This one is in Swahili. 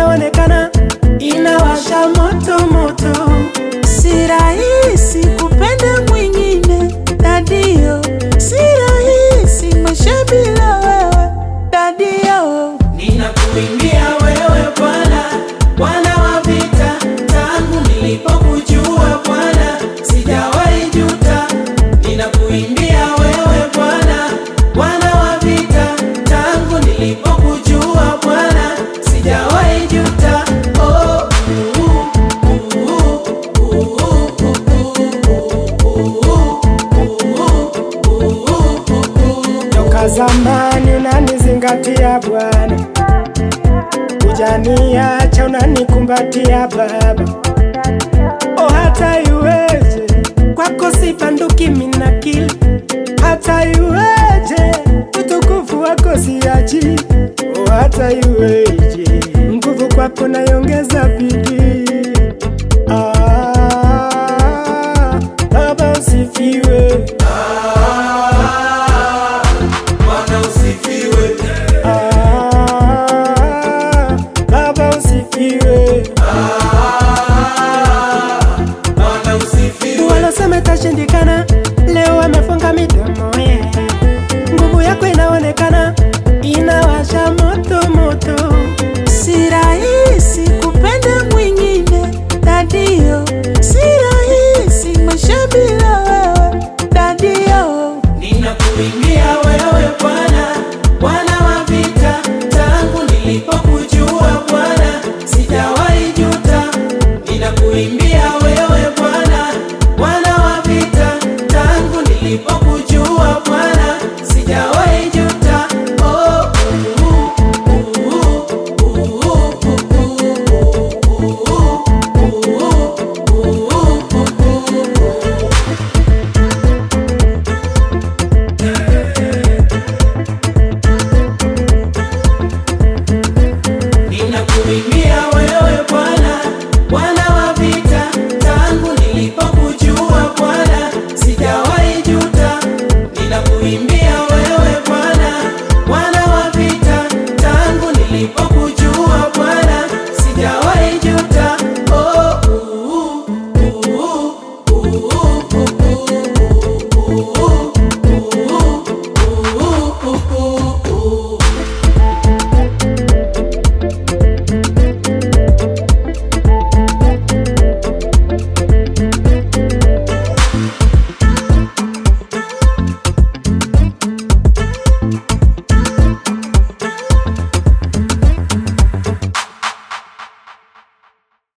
inaonekana inawasha moto moto. Si rahisi kupenda mwingine dadio, si rahisi maisha bila wewe dadio. Ninakuimbia wewe Bwana, Bwana wa vita, tangu nilipokujua Bwana sijawahi juta. Ninakuimbia wewe Bwana, Bwana wa vita, tangu nilipokujua Bwana sijawahi juta. Oh, toka zamani unanizingatia Bwana, hujaniacha unanikumbatia Baba. Oh, hata iweje kwako sibanduki minakili, hata iweje utukufu wako siachi. Oh, hata iweje nguvu kwako naiongeza